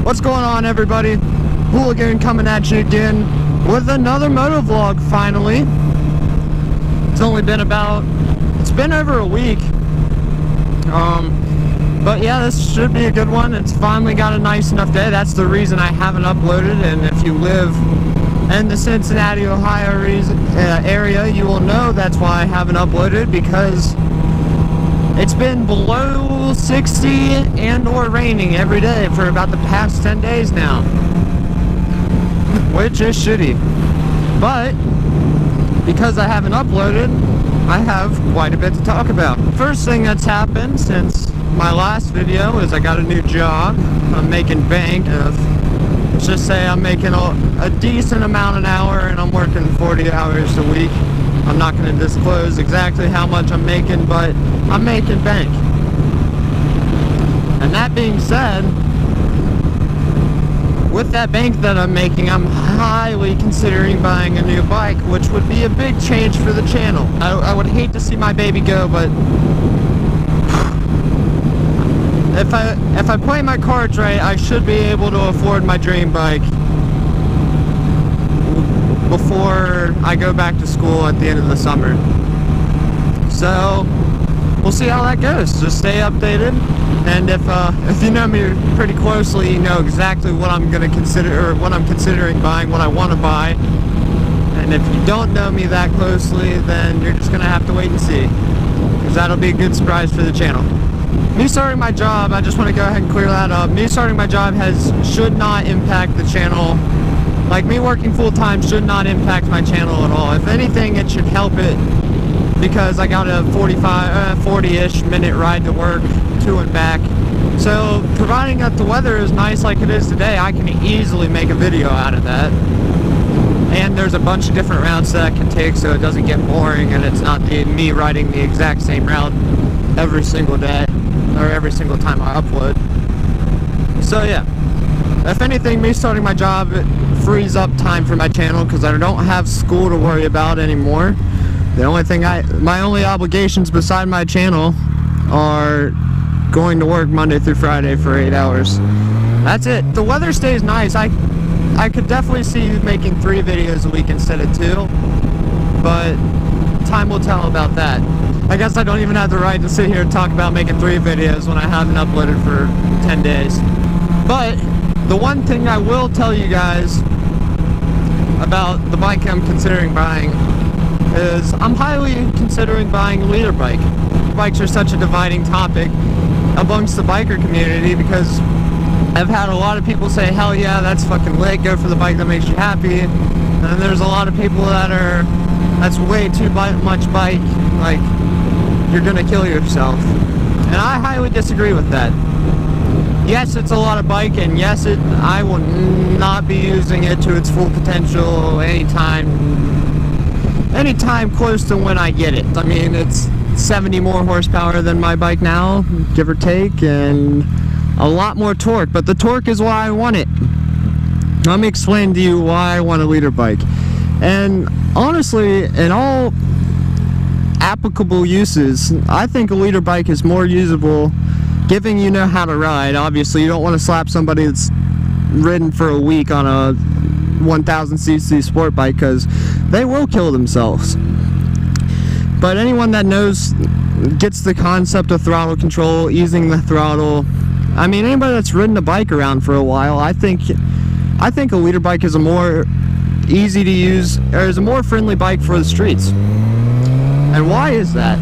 What's going on, everybody? Hooligan coming at you again with another moto vlog, finally. It's only been it's been over a week. But yeah, this should be a good one. It's finally got a nice enough day. That's the reason I haven't uploaded, and if you live in the Cincinnati, Ohio area, you will know that's why I haven't uploaded, because it's been below 60 and or raining every day for about the past 10 days now, which is shitty. But because I haven't uploaded, I have quite a bit to talk about. First thing that's happened since my last video is I got a new job. I'm making bank. Let's just say I'm making a decent amount an hour, and I'm working 40 hours a week. I'm not going to disclose exactly how much I'm making, but I'm making bank. And that being said, with that bank that I'm making, I'm highly considering buying a new bike, which would be a big change for the channel. I would hate to see my baby go, but if I play my cards right, I should be able to afford my dream bike before I go back to school at the end of the summer. So we'll see how that goes. Just stay updated, and if you know me pretty closely, you know exactly what I'm going to consider, or what I'm considering buying, what I want to buy. And if you don't know me that closely, then you're just going to have to wait and see, because that'll be a good surprise for the channel. Me starting my job, I just want to go ahead and clear that up. Me starting my job should not impact the channel. Like, me working full-time should not impact my channel at all. If anything, it should help it, because I got a 40-ish minute ride to work, to and back. So, providing that the weather is nice like it is today, I can easily make a video out of that. And there's a bunch of different routes that I can take, so it doesn't get boring, and it's not me riding the exact same route every single day, or every single time I upload. So yeah, if anything, me starting my job, it frees up time for my channel, because I don't have school to worry about anymore. The only thing my only obligations beside my channel are going to work Monday through Friday for 8 hours. That's it. The weather stays nice. I could definitely see making 3 videos a week instead of 2, but time will tell about that. I guess I don't even have the right to sit here and talk about making 3 videos when I haven't uploaded for 10 days. But the one thing I will tell you guys about the bike I'm considering buying is I'm highly considering buying a liter bike. Bikes are such a dividing topic amongst the biker community, because I've had a lot of people say, hell yeah, that's fucking lit, go for the bike that makes you happy. And then there's a lot of people that's way too much bike, like, you're gonna kill yourself. And I highly disagree with that. Yes, it's a lot of bike, and yes, I will not be using it to its full potential anytime close to when I get it. I mean, it's 70 more horsepower than my bike now, give or take, and a lot more torque, but the torque is why I want it. Let me explain to you why I want a liter bike. And honestly, in all applicable uses, I think a liter bike is more usable, given you know how to ride. Obviously, you don't want to slap somebody that's ridden for a week on a 1000cc sport bike, because they will kill themselves. But anyone that gets the concept of throttle control, easing the throttle, I mean, anybody that's ridden a bike around for a while, I think a liter bike is a more easy to use, or is a more friendly bike for the streets. And why is that?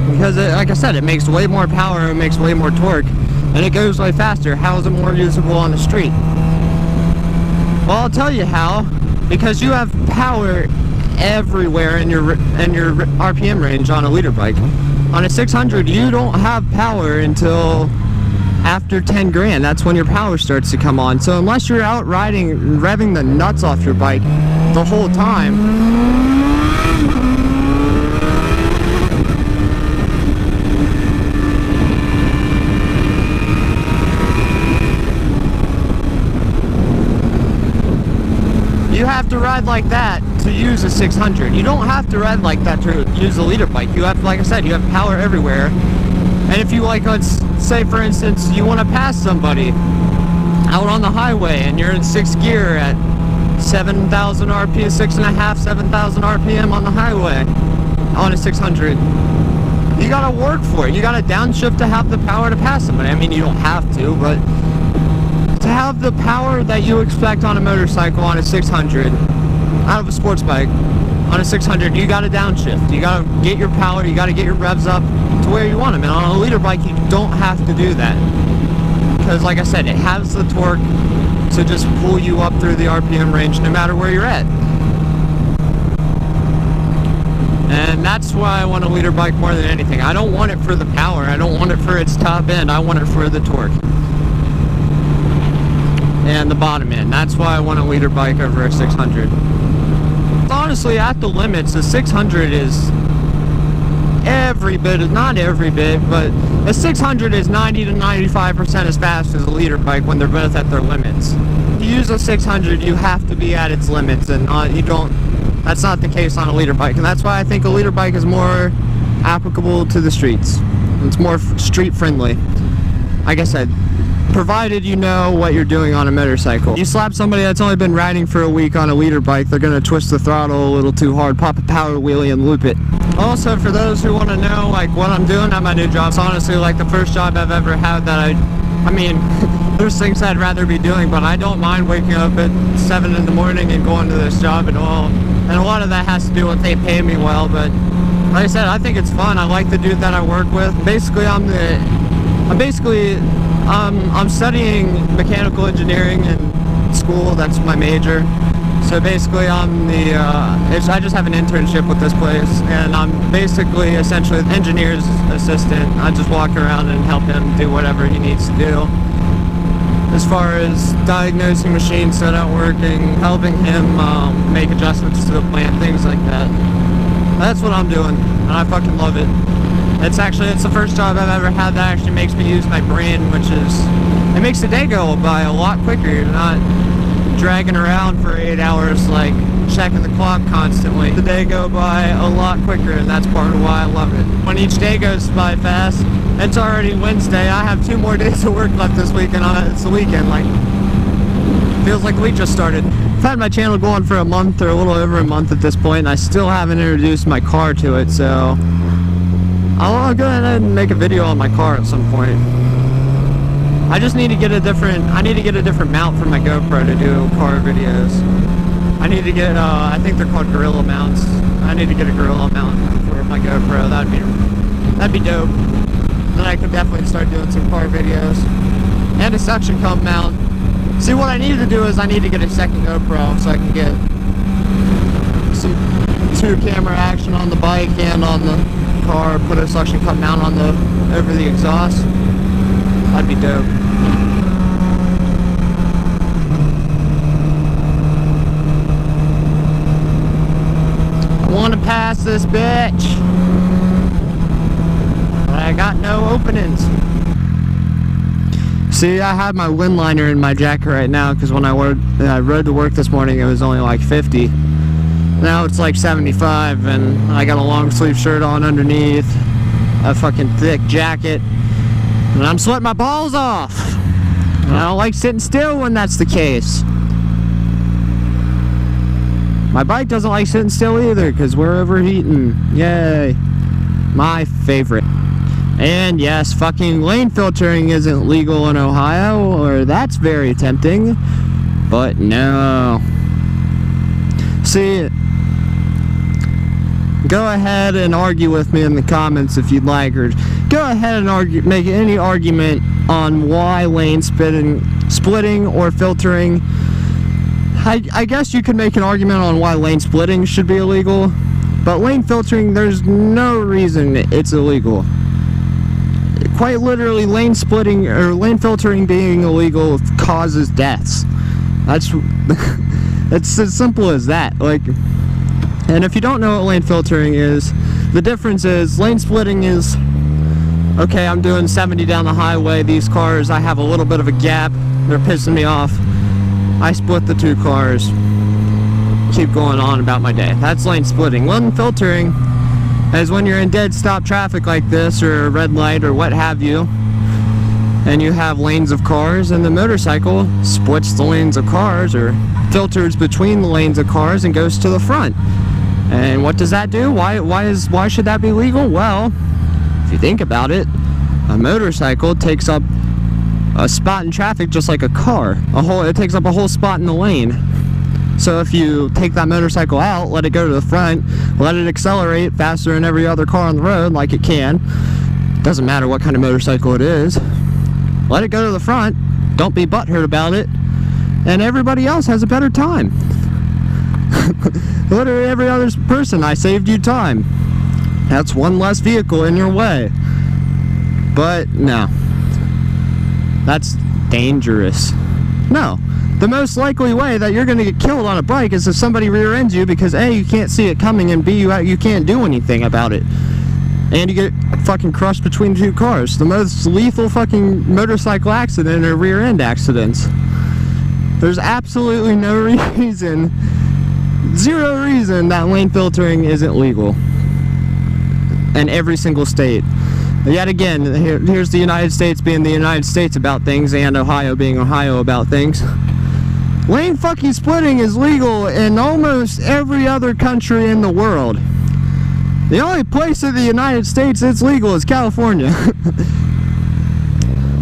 Because like I said, it makes way more power, it makes way more torque, and it goes way faster. How is it more usable on the street? Well, I'll tell you how. Because you have power everywhere in your RPM range on a liter bike. On a 600, you don't have power until after 10 grand. That's when your power starts to come on. So unless you're out riding, revving the nuts off your bike the whole time, you have to ride like that to use a 600. You don't have to ride like that to use a liter bike. You have, like I said, you have power everywhere. And if you, like, let's say for instance you want to pass somebody, out on the highway and you're in 6th gear at 7,000 RPM, 6.5, 7,000 RPM on the highway on a 600. You gotta work for it. You gotta downshift to have the power to pass somebody. I mean, you don't have to, but to have the power that you expect on a motorcycle on a 600, out of a sports bike, on a 600, you gotta downshift. You gotta get your power, you gotta get your revs up to where you want them. And on a liter bike, you don't have to do that. Because like I said, it has the torque to just pull you up through the RPM range no matter where you're at. And that's why I want a liter bike more than anything. I don't want it for the power, I don't want it for its top end, I want it for the torque. And the bottom end. That's why I want a liter bike over a 600. Honestly, at the limits, the 600 is every bit, not every bit, but a 600 is 90 to 95% as fast as a liter bike when they're both at their limits. To use a 600, you have to be at its limits, and that's not the case on a liter bike. And that's why I think a liter bike is more applicable to the streets. It's more street friendly. Like I said, provided you know what you're doing on a motorcycle. You slap somebody that's only been riding for a week on a liter bike, they're gonna twist the throttle a little too hard, pop a power wheelie and loop it. Also, for those who want to know like what I'm doing at my new job, it's honestly like the first job I've ever had that I mean, there's things I'd rather be doing, but I don't mind waking up at 7 in the morning and going to this job at all. And a lot of that has to do with they pay me well, but like I said, I think it's fun. I like the dude that I work with. Basically, I'm studying mechanical engineering in school. That's my major. So basically, I just have an internship with this place, and I'm basically essentially the engineer's assistant. I just walk around and help him do whatever he needs to do. As far as diagnosing machines that aren't working, helping him make adjustments to the plant, things like that. That's what I'm doing, and I fucking love it. It's the first job I've ever had that actually makes me use my brain, it makes the day go by a lot quicker. You're not dragging around for 8 hours, like checking the clock constantly. The day go by a lot quicker, and that's part of why I love it. When each day goes by fast, it's already Wednesday. I have 2 more days of work left this week, and it's the weekend. Like, feels like the week just started. I've had my channel going for a month or a little over a month at this point, and I still haven't introduced my car to it, so I'll go ahead and make a video on my car at some point. I just need to get a different mount for my GoPro to do car videos. I need to get, I think they're called Gorilla mounts. I need to get a Gorilla mount for my GoPro. That'd be dope. Then I could definitely start doing some car videos. And a suction cup mount. See, what I need to do is I need to get a second GoPro so I can get some 2-camera action on the bike and on the car. Put a suction cup mount on over the exhaust. That'd be dope. I want to pass this bitch, but I got no openings. See, I have my wind liner in my jacket right now because when I rode to work this morning, it was only like 50. Now it's like 75, and I got a long sleeve shirt on underneath, a fucking thick jacket, and I'm sweating my balls off. And I don't like sitting still when that's the case. My bike doesn't like sitting still either because we're overheating. Yay. My favorite. And yes, fucking lane filtering isn't legal in Ohio, or that's very tempting. But no. See, go ahead and argue with me in the comments if you'd like, or go ahead and make any argument on why lane splitting or filtering. I guess you could make an argument on why lane splitting should be illegal, but lane filtering, there's no reason it's illegal. Quite literally, lane splitting or lane filtering being illegal causes deaths. It's as simple as that. Like, and if you don't know what lane filtering is, the difference is lane splitting is, okay, I'm doing 70 down the highway, these cars, I have a little bit of a gap, they're pissing me off, I split the 2 cars, keep going on about my day. That's lane splitting. Lane filtering is when you're in dead stop traffic like this, or a red light, or what have you, and you have lanes of cars, and the motorcycle splits the lanes of cars or filters between the lanes of cars and goes to the front. And what does that do? Why should that be legal? Well, if you think about it, a motorcycle takes up a spot in traffic just like a car. It takes up a whole spot in the lane. So if you take that motorcycle out, let it go to the front, let it accelerate faster than every other car on the road like it can, doesn't matter what kind of motorcycle it is, let it go to the front, don't be butthurt about it, and everybody else has a better time. Literally every other person, I saved you time. That's one less vehicle in your way. But no, that's dangerous. No, the most likely way that you're going to get killed on a bike is if somebody rear ends you because A, you can't see it coming, and B, you can't do anything about it. And you get fucking crushed between two cars. The most lethal fucking motorcycle accident are rear end accidents. There's absolutely no reason, zero reason that lane filtering isn't legal in every single state. Yet again, here's the United States being the United States about things, and Ohio being Ohio about things. Lane fucking splitting is legal in almost every other country in the world. The only place in the United States it's legal is California.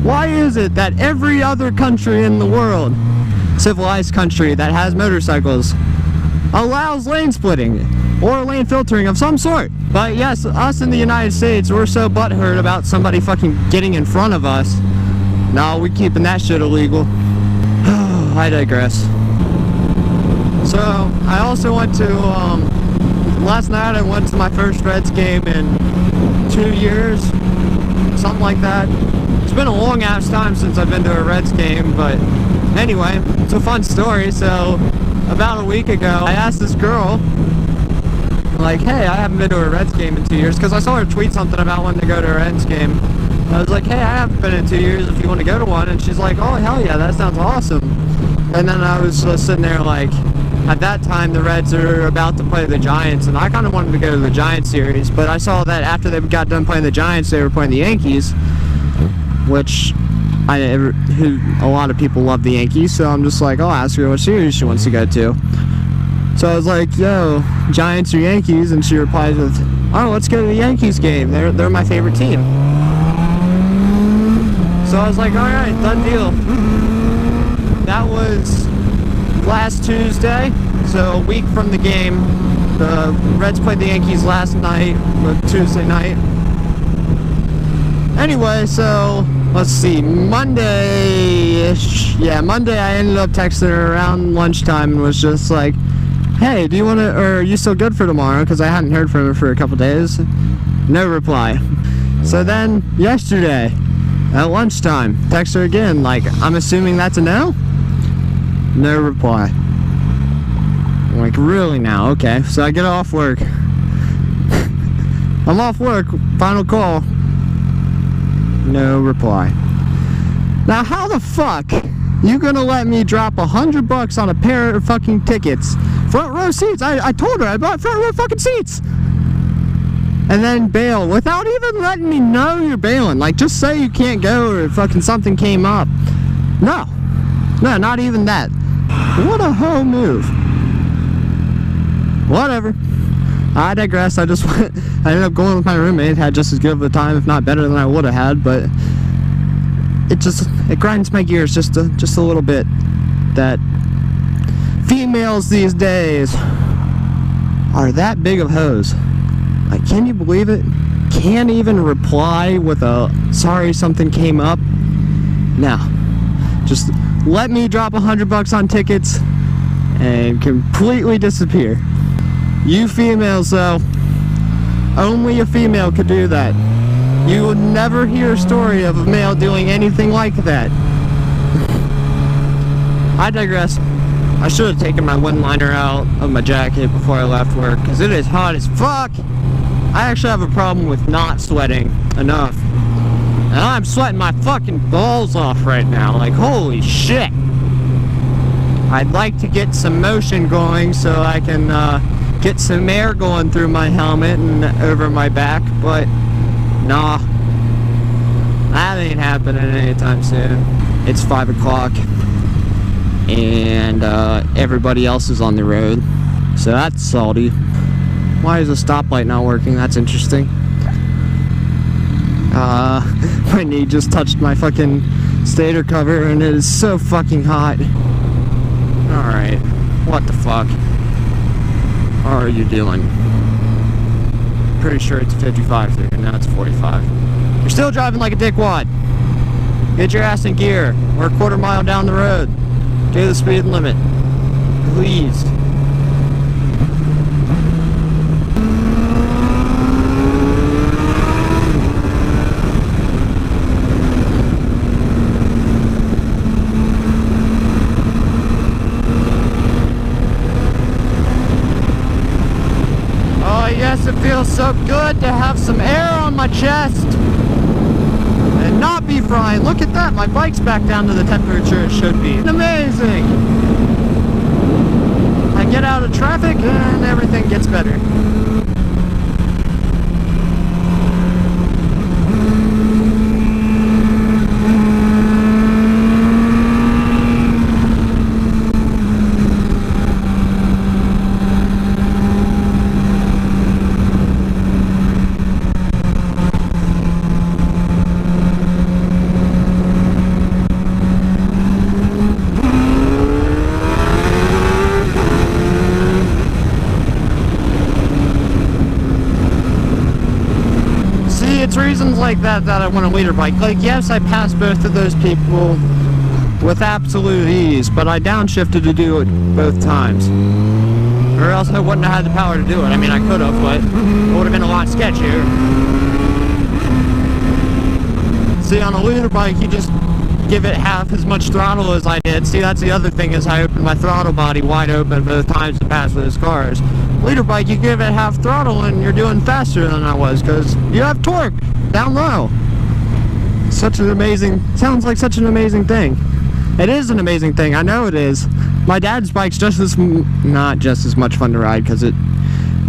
Why is it that every other country in the world, civilized country that has motorcycles, allows lane splitting or lane filtering of some sort? But yes, us in the United States, we're so butthurt about somebody fucking getting in front of us. No, we're keeping that shit illegal. I digress. So, I also went to, last night I went to my first Reds game in 2 years, something like that. It's been a long ass time since I've been to a Reds game, but anyway, it's a fun story. So, about a week ago, I asked this girl, like, hey, I haven't been to a Reds game in 2 years, because I saw her tweet something about wanting to go to a Reds game. I was like, hey, I haven't been in 2 years if you want to go to one, and she's like, oh, hell yeah, that sounds awesome. And then I was sitting there like, at that time the Reds are about to play the Giants, and I kind of wanted to go to the Giants series, but I saw that after they got done playing the Giants, they were playing the Yankees, which a lot of people love the Yankees, so I'm just like, I'll ask her what series she wants to go to. So I was like, yo, Giants or Yankees? And she replies with, oh, let's go to the Yankees game. They're my favorite team. So I was like, alright, done deal. That was last Tuesday, so a week from the game. The Reds played the Yankees last night, Tuesday night. Anyway, so let's see, Monday-ish. Yeah, Monday I ended up texting her around lunchtime and was just like, hey, do you want to, or are you still good for tomorrow? Because I hadn't heard from her for a couple days. No reply. So then, yesterday, at lunchtime, text her again, like, I'm assuming that's a no? No reply. I'm like, really now? Okay. So I get off work. I'm off work, final call. No reply. Now, how the fuck you gonna let me drop $100 on a pair of fucking tickets? Front row seats. I told her I bought front row fucking seats. And then bail without even letting me know you're bailing. Like, just say you can't go or fucking something came up. No. No, not even that. What a hoe move. Whatever. I digress. I ended up going with my roommate. Had just as good of a time, if not better than I would have had, but it grinds my gears just a little bit that females these days are that big of hoes. Like, can you believe it? Can't even reply with a sorry something came up. No. Just let me drop $100 on tickets and completely disappear. You females though, only a female could do that. You will never hear a story of a male doing anything like that. I digress. I should have taken my one-liner out of my jacket before I left work, because it is hot as fuck. I actually have a problem with not sweating enough. And I'm sweating my fucking balls off right now. Like, holy shit. I'd like to get some motion going so I can get some air going through my helmet and over my back, but nah. That ain't happening anytime soon. It's 5 o'clock and everybody else is on the road, so that's salty. Why is the stoplight not working? That's interesting. My knee just touched my fucking stator cover and it is so fucking hot. Alright, what the fuck are you doing? Pretty sure it's 55 there, now it's 45. You're still driving like a dickwad. Get your ass in gear. We're a quarter mile down the road. Do the speed limit. Please. Oh yes, it feels so good to have some air on my chest. And not be frying. Look at that, my bike's back down to the temperature it should be. Amazing! I get out of traffic and everything gets better. It's reasons like that I want a leader bike. Like, yes, I passed both of those people with absolute ease, but I downshifted to do it both times. Or else I wouldn't have had the power to do it. I mean, I could have, but it would have been a lot sketchier. See, on a leader bike, you just give it half as much throttle as I did. See, that's the other thing, is I opened my throttle body wide open both times to pass those cars. Leader bike, you give it half throttle and you're doing faster than I was, because you have torque down low. Such an amazing, sounds like such an amazing thing. It is an amazing thing, I know it is. My dad's bike's just as, not just as much fun to ride, because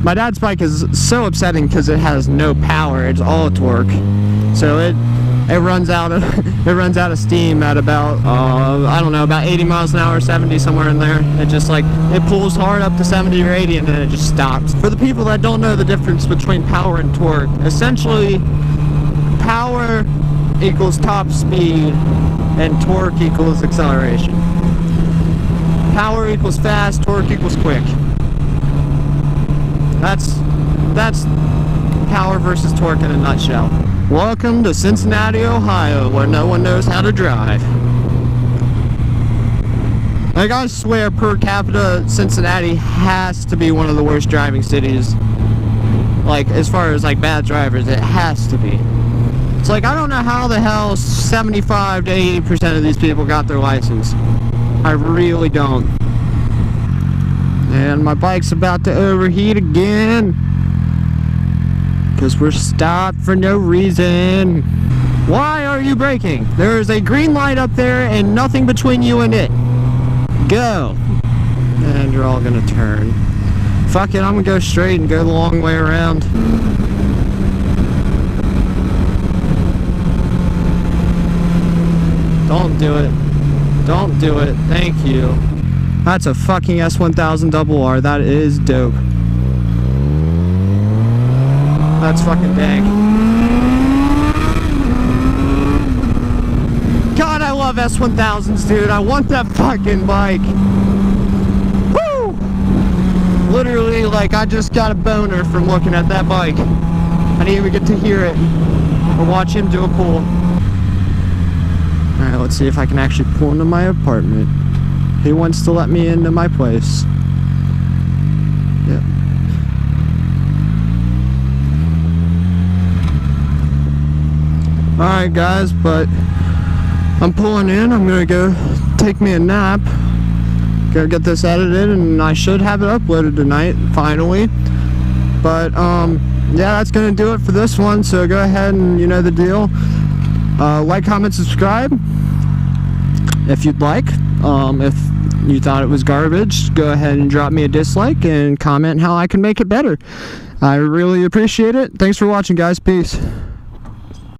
my dad's bike is so upsetting because it has no power, it's all torque. So it runs out of steam at about I don't know, about 80 miles an hour, 70, somewhere in there. It just like, it pulls hard up to 70 or 80 and then it just stops. For the people that don't know the difference between power and torque, essentially power equals top speed and torque equals acceleration. Power equals fast, torque equals quick. That's power versus torque in a nutshell. Welcome to Cincinnati, Ohio, where no one knows how to drive. Like, I swear, per capita, Cincinnati has to be one of the worst driving cities. Like, as far as, like, bad drivers, it has to be. It's like, I don't know how the hell 75 to 80% of these people got their license. I really don't. And my bike's about to overheat again. Because we're stopped for no reason. Why are you braking? There is a green light up there and nothing between you and it. Go. And you're all gonna turn. Fuck it, I'm gonna go straight and go the long way around. Don't do it. Don't do it. Thank you. That's a fucking S1000RR. That is dope. That's fucking dang. God, I love S1000s, dude. I want that fucking bike. Woo! Literally, like, I just got a boner from looking at that bike. I didn't even get to hear it or watch him do a pull. Alright, let's see if I can actually pull into my apartment. He wants to let me into my place. Yeah. Alright guys, but I'm pulling in. I'm gonna go take me a nap, go get this edited, and I should have it uploaded tonight, finally. But yeah, that's gonna do it for this one, so go ahead and you know the deal. Like, comment, subscribe if you'd like. If you thought it was garbage, go ahead and drop me a dislike and comment how I can make it better. I really appreciate it. Thanks for watching, guys. Peace.